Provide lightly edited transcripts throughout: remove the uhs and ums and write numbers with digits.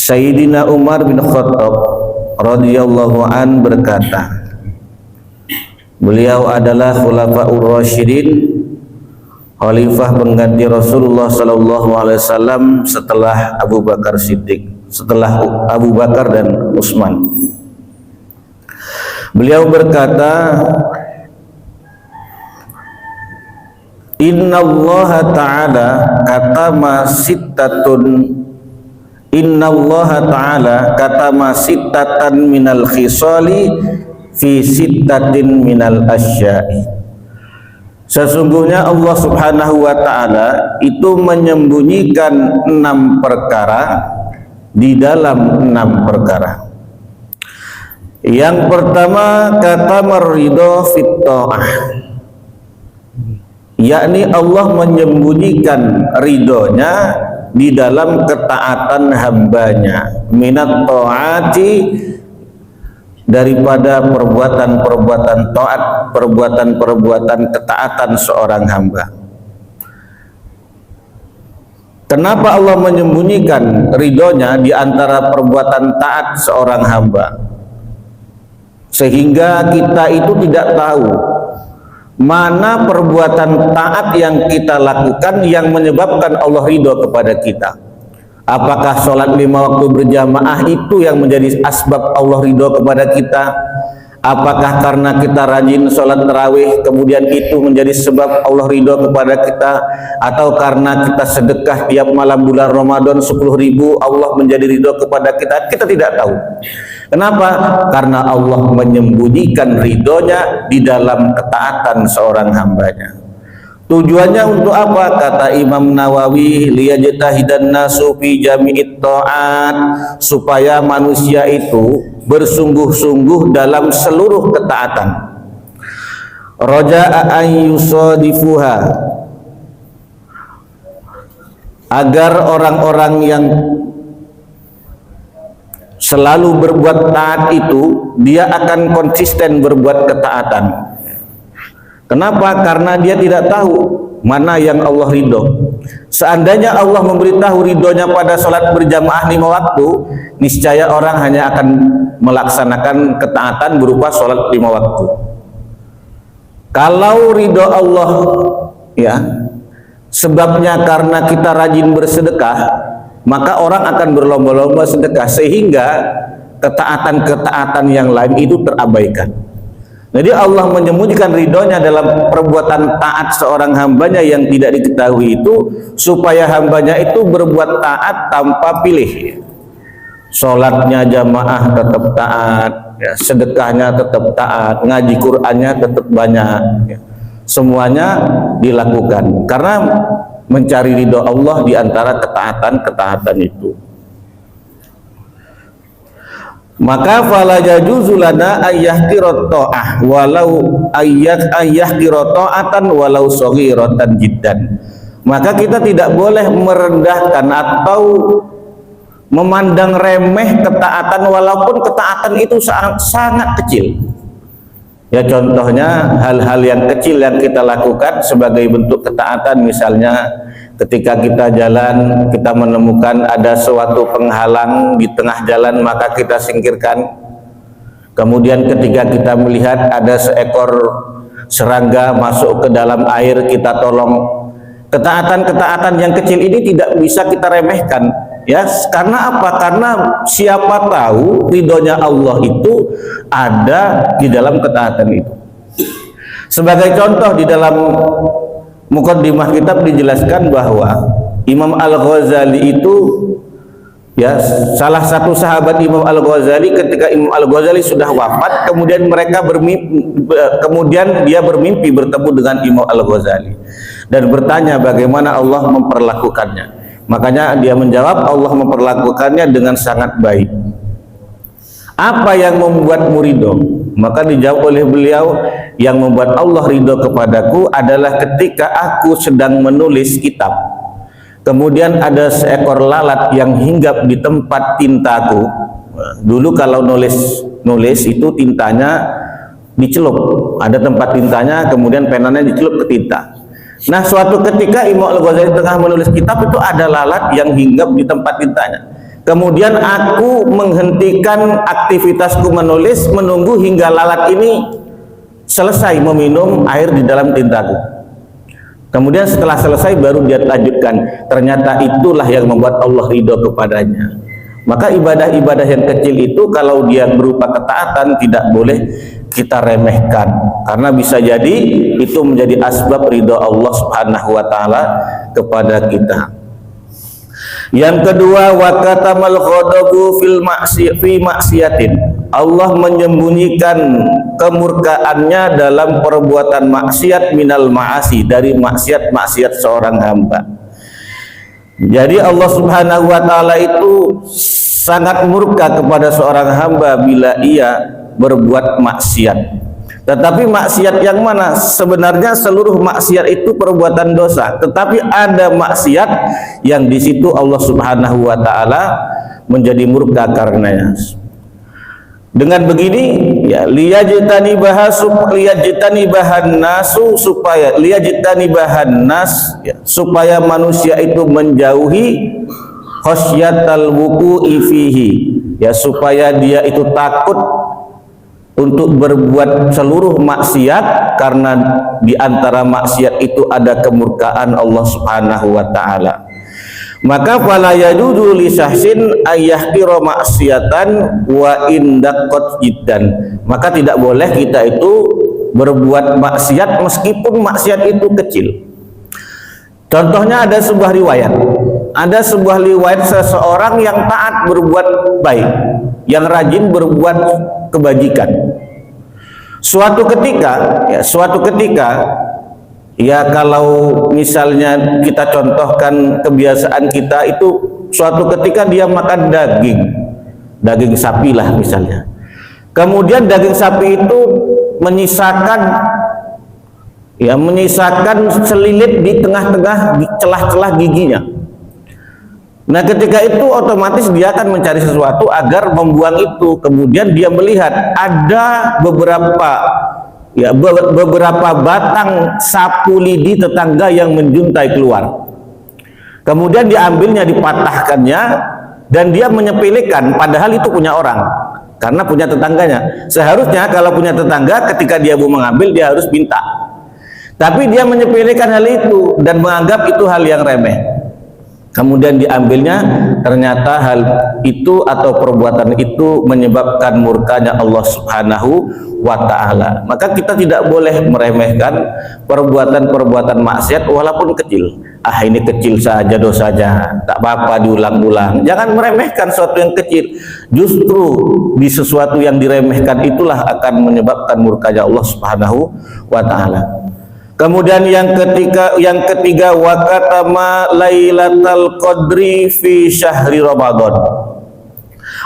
Sayyidina Umar bin Khattab radhiyallahu an berkata, beliau adalah khulafaur rasyidin, khalifah pengganti Rasulullah sallallahu alaihi wasallam setelah Abu Bakar Siddiq, setelah Abu Bakar dan Utsman. Beliau berkata, Innallaha ta'ala katama sittatun Innallaha ta'ala katama sittatan minal khisali fi sittatin minal asya'i. Sesungguhnya Allah subhanahu wa ta'ala itu menyembunyikan 6 perkara di dalam 6 perkara. Yang pertama, katama ridho fit ta'ah, yakni Allah menyembunyikan ridhonya di dalam ketaatan hambanya, minat ta'ati, daripada perbuatan-perbuatan taat, perbuatan-perbuatan ketaatan seorang hamba. Kenapa Allah menyembunyikan ridhonya di antara perbuatan taat seorang hamba? Sehingga kita itu tidak tahu mana perbuatan taat yang kita lakukan yang menyebabkan Allah ridho kepada kita. Apakah sholat 5 waktu berjamaah itu yang menjadi asbab Allah ridho kepada kita? Apakah karena kita rajin sholat tarawih kemudian itu menjadi sebab Allah ridho kepada kita? Atau karena kita sedekah tiap malam bulan Ramadan 10.000 Allah menjadi ridho kepada kita? Kita tidak tahu. Kenapa? Karena Allah menyembunyikan ridhonya di dalam ketaatan seorang hambanya. Tujuannya untuk apa? Kata Imam Nawawi, liyajtahidan nasu fi jami'it ta'at, supaya manusia itu bersungguh-sungguh dalam seluruh ketaatan. Raja'a an yusadifuha, agar orang-orang yang selalu berbuat taat itu dia akan konsisten berbuat ketaatan. Kenapa? Karena dia tidak tahu mana yang Allah ridho. Seandainya Allah memberitahu ridhonya pada sholat berjamaah 5 waktu, niscaya orang hanya akan melaksanakan ketaatan berupa sholat 5 waktu. Kalau ridho Allah ya sebabnya karena kita rajin bersedekah, maka orang akan berlomba-lomba sedekah sehingga ketaatan-ketaatan yang lain itu terabaikan. Jadi Allah menyembunyikan ridhonya dalam perbuatan taat seorang hambanya yang tidak diketahui itu, supaya hambanya itu berbuat taat tanpa pilih. Sholatnya jamaah tetap taat, ya, sedekahnya tetap taat, ngaji Qur'annya tetap banyak, ya. Semuanya dilakukan karena mencari ridho Allah di antara ketaatan-ketaatan itu. Maka fala yajuzu lana ayyahqirat ta'ah walau ayyahqirat ta'atan walau saghiratan jiddan. Maka kita tidak boleh merendahkan atau memandang remeh ketaatan walaupun ketaatan itu sangat kecil. Ya, contohnya hal-hal yang kecil yang kita lakukan sebagai bentuk ketaatan, misalnya ketika kita jalan, kita menemukan ada suatu penghalang di tengah jalan, maka kita singkirkan. Kemudian ketika kita melihat ada seekor serangga masuk ke dalam air, kita tolong. Ketaatan-ketaatan yang kecil ini tidak bisa kita remehkan, ya. Karena apa? Karena siapa tahu ridhonya Allah itu ada di dalam ketaatan itu. Sebagai contoh, di dalam muqaddimah kitab dijelaskan bahwa Imam Al-Ghazali itu, ya, salah satu sahabat Imam Al-Ghazali, ketika Imam Al-Ghazali sudah wafat, kemudian dia bermimpi bertemu dengan Imam Al-Ghazali dan bertanya bagaimana Allah memperlakukannya. Makanya dia menjawab, Allah memperlakukannya dengan sangat baik. Apa yang membuatmu ridho? Maka dijawab oleh beliau, yang membuat Allah ridho kepadaku adalah ketika aku sedang menulis kitab, kemudian ada seekor lalat yang hinggap di tempat tintaku. Dulu kalau nulis itu tintanya dicelup, ada tempat tintanya, kemudian penanya dicelup ke tinta. Nah, suatu ketika Imam Al-Ghazali tengah menulis kitab itu ada lalat yang hinggap di tempat tintanya. kemudian aku menghentikan aktivitasku menulis menunggu hingga lalat ini selesai meminum air di dalam tintaku. Kemudian setelah selesai baru dia lanjutkan. Ternyata itulah yang membuat Allah ridho kepadanya. Maka ibadah-ibadah yang kecil itu kalau dia berupa ketaatan tidak boleh kita remehkan, karena bisa jadi itu menjadi asbab ridho Allah Subhanahu wa taala kepada kita. Yang kedua, wa katamal ghadabu fi maksiatin. Allah menyembunyikan kemurkaannya dalam perbuatan maksiat minal ma'asi, dari maksiat-maksiat seorang hamba. Jadi Allah Subhanahu wa taala itu sangat murka kepada seorang hamba bila ia berbuat maksiat. Tetapi maksiat yang mana? Sebenarnya seluruh maksiat itu perbuatan dosa, tetapi ada maksiat yang di situ Allah Subhanahu wa taala menjadi murka karenanya. Dengan begini ya, supaya manusia itu menjauhi khosyatal wuqu'i fihi, ya, supaya dia itu takut untuk berbuat seluruh maksiat, karena di antara maksiat itu ada kemurkaan Allah Subhanahu wa taala. Maka fala yajuzu li syahsin ayyahqira maksiatan wa indaqat jiddan. Maka tidak boleh kita itu berbuat maksiat meskipun maksiat itu kecil. Contohnya ada sebuah riwayat. Ada sebuah riwayat seseorang yang taat berbuat baik, yang rajin berbuat kebajikan. Suatu ketika ya, kalau misalnya kita contohkan kebiasaan kita itu, suatu ketika dia makan daging sapi lah misalnya. Kemudian daging sapi itu menyisakan selilit di tengah-tengah celah-celah giginya. Nah, ketika itu otomatis dia akan mencari sesuatu agar membuang itu. Kemudian dia melihat ada beberapa batang sapu lidi tetangga yang menjuntai keluar. Kemudian diambilnya, dipatahkannya, dan dia menyepelekan padahal itu punya orang, karena punya tetangganya. Seharusnya kalau punya tetangga, ketika dia mau mengambil dia harus minta. Tapi dia menyepelekan hal itu dan menganggap itu hal yang remeh. Kemudian diambilnya, ternyata hal itu atau perbuatan itu menyebabkan murkanya Allah Subhanahu wa ta'ala. Maka kita tidak boleh meremehkan perbuatan-perbuatan maksiat walaupun kecil. Ini kecil saja dosanya, tak apa-apa diulang-ulang. Jangan meremehkan sesuatu yang kecil. Justru di sesuatu yang diremehkan itulah akan menyebabkan murkanya Allah Subhanahu wa ta'ala. Kemudian yang ketiga wa katama lailatal qadri fi syahri Ramadan.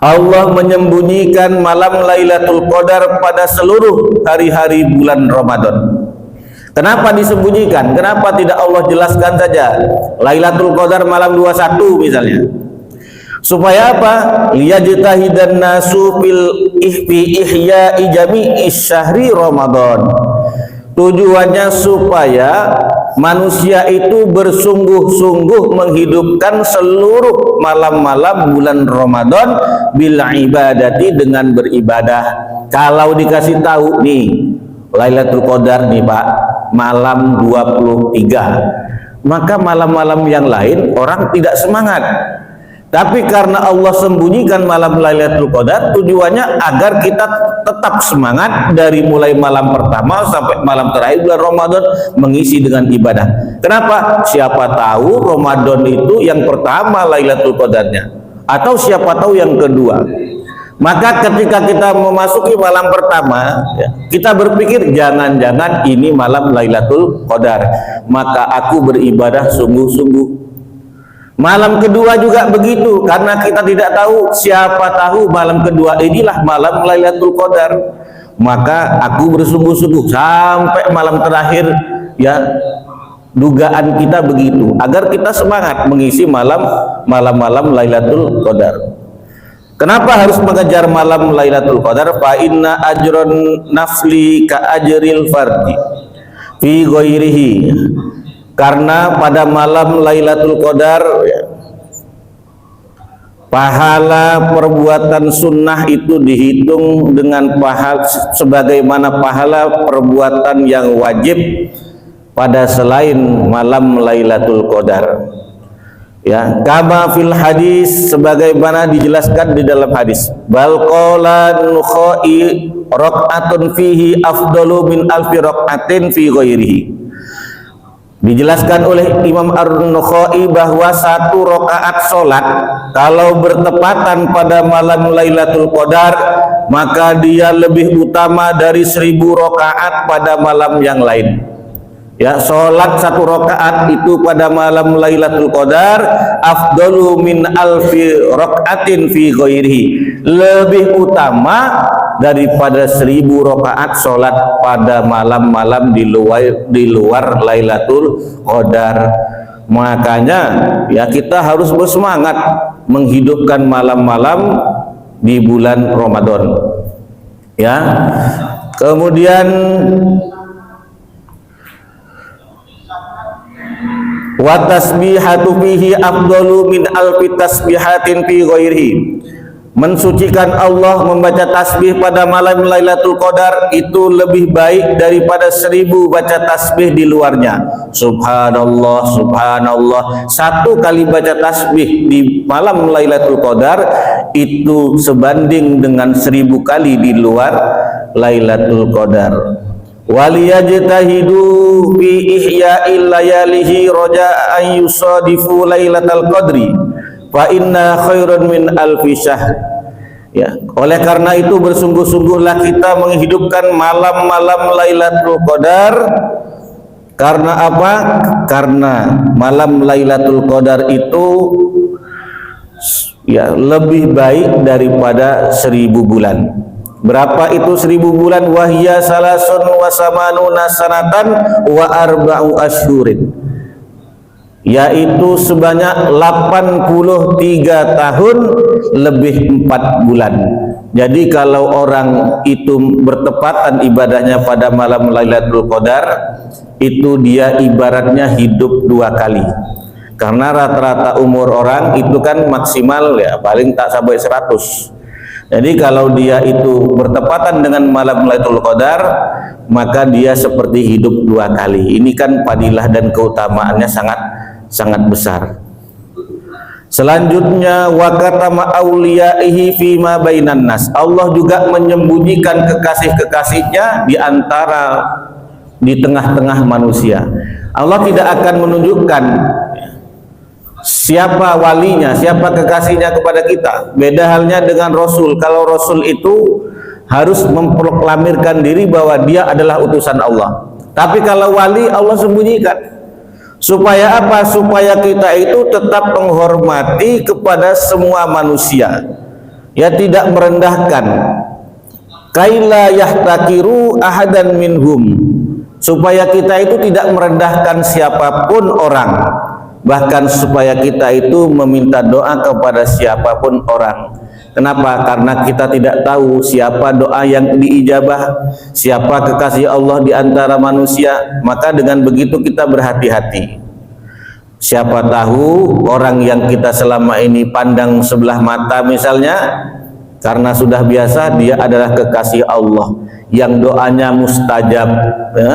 Allah menyembunyikan malam Lailatul Qadar pada seluruh hari-hari bulan Ramadan. Kenapa disembunyikan? Kenapa tidak Allah jelaskan saja Lailatul Qadar malam 21 misalnya? Supaya apa? Liyajtahidan nasu fil ihya'i jami'i syahri Ramadan. Tujuannya supaya manusia itu bersungguh-sungguh menghidupkan seluruh malam-malam bulan Ramadan bil ibadati, dengan beribadah. Kalau dikasih tahu nih Lailatul Qadar nih Pak, malam 23, maka malam-malam yang lain orang tidak semangat. Tapi karena Allah sembunyikan malam Lailatul Qadar, tujuannya agar kita tetap semangat dari mulai malam pertama sampai malam terakhir bulan Ramadan mengisi dengan ibadah. Kenapa? Siapa tahu Ramadan itu yang pertama Lailatul Qadarnya, atau siapa tahu yang kedua. Maka ketika kita memasuki malam pertama, kita berpikir jangan-jangan ini malam Lailatul Qadar, maka aku beribadah sungguh-sungguh. Malam kedua juga begitu, karena kita tidak tahu, siapa tahu malam kedua inilah malam Lailatul Qadar, maka aku bersungguh-sungguh sampai malam terakhir. Ya, dugaan kita begitu, agar kita semangat mengisi malam-malam Lailatul Qadar. Kenapa harus mengejar malam Lailatul Qadar? Fa inna ajron nafli ka ajril fardi fi ghairihi. Karena pada malam Lailatul Qadar pahala perbuatan sunnah itu dihitung dengan pahala sebagaimana pahala perbuatan yang wajib pada selain malam Lailatul Qadar. Ya, kama fil hadis, sebagaimana dijelaskan di dalam hadis, bal qala nukhai raq'atun fihi afdalu min alfi raq'atin fi ghairihi. Dijelaskan oleh Imam Ar-Nukhai bahwa satu rakaat solat kalau bertepatan pada malam Lailatul Qadar, maka dia lebih utama dari 1000 rakaat pada malam yang lain. Ya, sholat satu rakaat itu pada malam Lailatul Qadar afdalu min alfi rakaatin fi ghairihi, lebih utama daripada 1000 rakaat sholat pada malam-malam di luar Lailatul Qadar. Makanya ya kita harus bersemangat menghidupkan malam-malam di bulan Ramadan. Ya. Kemudian wa tasbihatu fihi afdalu min alfi tasbihatin fi ghairihi. Mensucikan Allah, membaca tasbih pada malam Lailatul Qadar itu lebih baik daripada 1000 baca tasbih di luarnya. Subhanallah, subhanallah. Satu kali baca tasbih di malam Lailatul Qadar itu sebanding dengan 1000 kali di luar Lailatul Qadar. Waliyajtahidu fi ihya'il layalihi raja'an yusadifu lailatal qadri fa inna khairan min alfi syahr. Ya, oleh karena itu bersungguh-sungguhlah kita menghidupkan malam-malam Lailatul Qadar. Karena apa? Karena malam Lailatul Qadar itu ya lebih baik daripada 1000 bulan. Berapa itu 1000 bulan? Wahya salasun wa samanuna sanatan wa arba'u asyhurin, yaitu sebanyak 83 tahun lebih 4 bulan. Jadi kalau orang itu bertepatan ibadahnya pada malam Lailatul Qadar, itu dia ibaratnya hidup 2 kali. Karena rata-rata umur orang itu kan maksimal ya paling tak sampai 100. Jadi kalau dia itu bertepatan dengan malam Lailatul Qadar, maka dia seperti hidup 2 kali. Ini kan fadilah dan keutamaannya sangat besar. Selanjutnya wa katama auliyaihi fima bainan nas. Allah juga menyembunyikan kekasih-kekasihnya di tengah-tengah manusia. Allah tidak akan menunjukkan siapa walinya, siapa kekasihnya kepada kita. Beda halnya dengan Rasul. Kalau Rasul itu harus memproklamirkan diri bahwa dia adalah utusan Allah. Tapi kalau wali, Allah sembunyikan. Supaya apa? Supaya kita itu tetap menghormati kepada semua manusia, ya, tidak merendahkan. Kaila yahtakiru ahadan minhum, supaya kita itu tidak merendahkan siapapun orang. Bahkan supaya kita itu meminta doa kepada siapapun orang. Kenapa? Karena kita tidak tahu siapa doa yang diijabah, siapa kekasih Allah di antara manusia. Maka dengan begitu kita berhati-hati. Siapa tahu orang yang kita selama ini pandang sebelah mata misalnya, karena sudah biasa dia adalah kekasih Allah yang doanya mustajab, ya,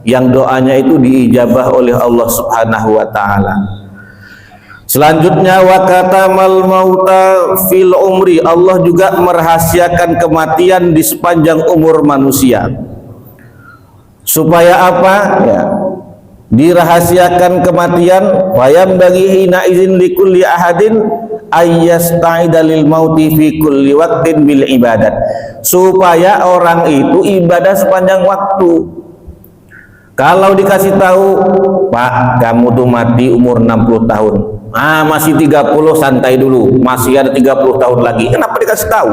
yang doanya itu diijabah oleh Allah Subhanahu wa taala. Selanjutnya wa katamal mauta fil umri, Allah juga merahasiakan kematian di sepanjang umur manusia. Supaya apa? Ya, dirahasiakan kematian. Wayam bagi hina izin likulli ahadin ayyasta'ida lil mauti fi kulli waqtin bil ibadat, supaya orang itu ibadah sepanjang waktu. Kalau dikasih tahu, Pak, kamu tuh mati umur 60 tahun. Masih 30, santai dulu. Masih ada 30 tahun lagi. Kenapa dikasih tahu?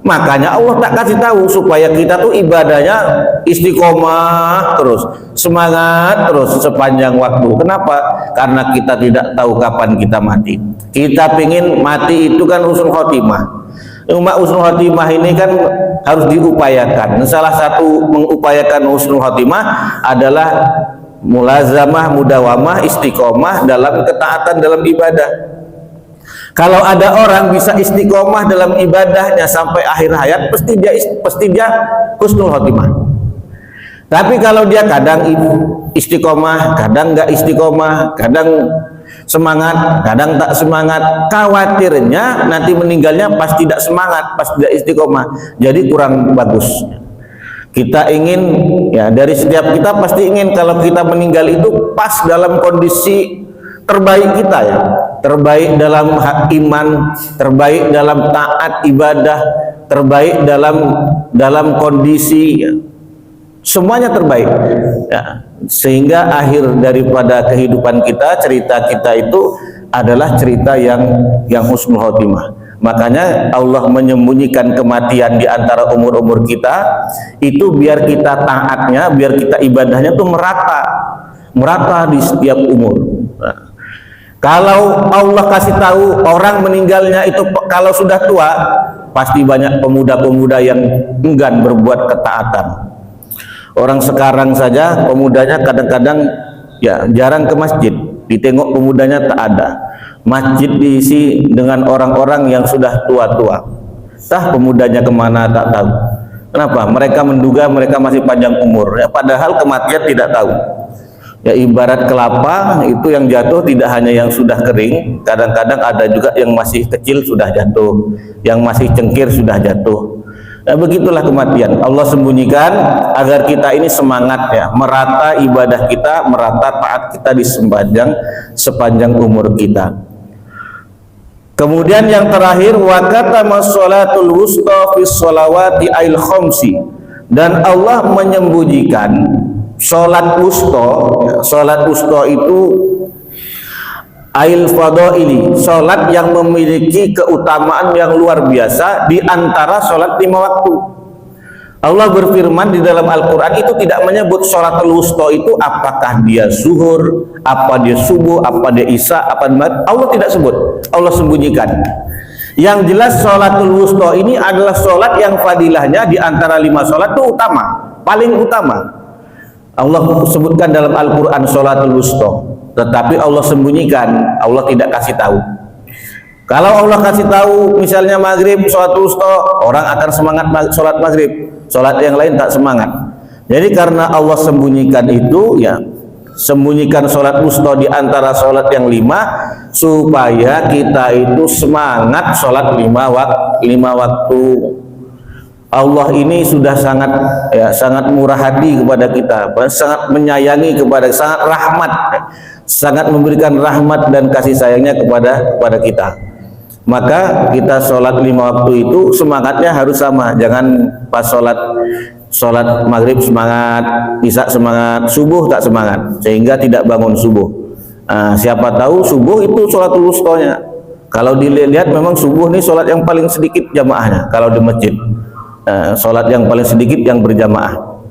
Makanya Allah tak kasih tahu supaya kita tuh ibadahnya istiqomah terus, semangat terus sepanjang waktu. Kenapa? Karena kita tidak tahu kapan kita mati. Kita pingin mati itu kan husnul khotimah. Cuma husnul khotimah ini kan harus diupayakan. Salah satu mengupayakan husnul khotimah adalah mulazamah, mudawamah, istiqomah dalam ketaatan dalam ibadah. Kalau ada orang bisa istiqomah dalam ibadahnya sampai akhir hayat, pasti dia husnul khotimah. Tapi kalau dia kadang istiqomah, kadang nggak istiqomah, kadang semangat, kadang tak semangat, khawatirnya nanti meninggalnya pas tidak semangat, pas tidak istiqomah, jadi kurang bagus. Kita ingin, ya dari setiap kita pasti ingin kalau kita meninggal itu pas dalam kondisi terbaik kita, ya terbaik dalam iman, terbaik dalam taat ibadah, terbaik dalam kondisi, ya, semuanya terbaik, ya. Sehingga akhir daripada kehidupan kita, cerita kita itu adalah cerita yang husnul khotimah. Makanya Allah menyembunyikan kematian di antara umur-umur kita itu biar kita taatnya, biar kita ibadahnya tuh merata di setiap umur. Nah, kalau Allah kasih tahu orang meninggalnya itu kalau sudah tua, pasti banyak pemuda-pemuda yang enggan berbuat ketaatan. Orang sekarang saja pemudanya kadang-kadang ya jarang ke masjid, ditengok pemudanya tak ada. Masjid diisi dengan orang-orang yang sudah tua-tua. Entah pemudanya kemana tak tahu. Kenapa? Mereka menduga mereka masih panjang umur, ya, padahal kematian tidak tahu. Ya ibarat kelapa itu yang jatuh tidak hanya yang sudah kering, kadang-kadang ada juga yang masih kecil sudah jatuh, yang masih cengkir sudah jatuh. Nah, begitulah kematian. Allah sembunyikan agar kita ini semangat, ya, merata ibadah kita, merata taat kita di sepanjang umur kita. Kemudian yang terakhir, wa katama sholatul wusta fi sholawati ail khamsi, dan Allah menyembunyikan sholat wusta. Sholat wusta itu ail fadaili, sholat yang memiliki keutamaan yang luar biasa di antara sholat 5 waktu. Allah berfirman di dalam Al-Quran itu tidak menyebut sholatul wusta itu apakah dia zuhur, apa dia subuh, apa dia isya, apa dia, Allah tidak sebut, Allah sembunyikan. Yang jelas sholatul wusta ini adalah sholat yang fadilahnya di antara 5 sholat itu utama, paling utama. Allah sebutkan dalam Al-Quran sholatul wusta, tetapi Allah sembunyikan, Allah tidak kasih tahu. Kalau Allah kasih tahu misalnya maghrib sholat wusta, orang akan semangat sholat maghrib, sholat yang lain tak semangat. Jadi karena Allah sembunyikan itu, ya sembunyikan sholat wusta di antara sholat yang 5 supaya kita itu semangat sholat 5 waktu. Allah ini sudah sangat murah hati kepada kita, sangat menyayangi sangat rahmat, sangat memberikan rahmat dan kasih sayangnya kepada kita. Maka kita sholat 5 waktu itu semangatnya harus sama. Jangan pas sholat maghrib semangat, isya semangat, subuh tak semangat, sehingga tidak bangun subuh. Siapa tahu subuh itu sholatul wustanya. Kalau dilihat memang subuh ini sholat yang paling sedikit jamaahnya kalau di masjid. Sholat yang paling sedikit yang berjamaah.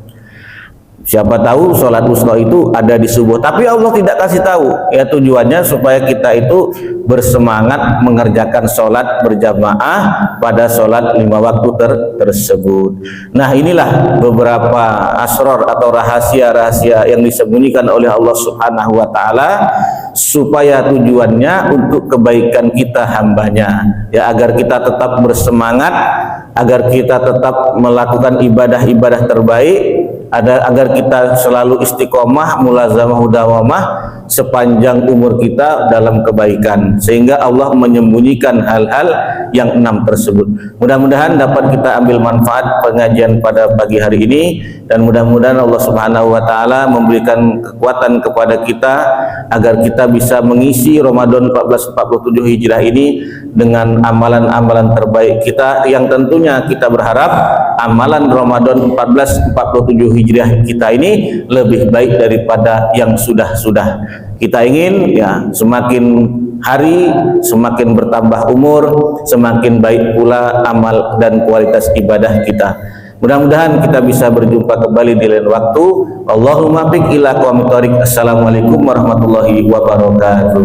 Siapa tahu sholat wusta itu ada di subuh, tapi Allah tidak kasih tahu. Ya tujuannya supaya kita itu bersemangat mengerjakan sholat berjamaah pada sholat 5 waktu tersebut. Nah inilah beberapa asror atau rahasia-rahasia yang disembunyikan oleh Allah Subhanahu Wa Taala supaya tujuannya untuk kebaikan kita hambanya, ya agar kita tetap bersemangat, agar kita tetap melakukan ibadah-ibadah terbaik, agar kita selalu istiqomah, mulazamah, dawamah sepanjang umur kita dalam kebaikan, sehingga Allah menyembunyikan hal-hal yang 6 tersebut. Mudah-mudahan dapat kita ambil manfaat pengajian pada pagi hari ini, dan mudah-mudahan Allah Subhanahu Wa Taala memberikan kekuatan kepada kita agar kita bisa mengisi Ramadan 1447 Hijrah ini dengan amalan-amalan terbaik kita, yang tentunya kita berharap amalan Ramadan 1447 Hijrah kita ini lebih baik daripada yang sudah-sudah. Kita ingin, ya, semakin hari semakin bertambah umur, semakin baik pula amal dan kualitas ibadah kita. Mudah-mudahan kita bisa berjumpa kembali di lain waktu. Allahumma biq ila qawmi thariq. Assalamualaikum warahmatullahi wabarakatuh.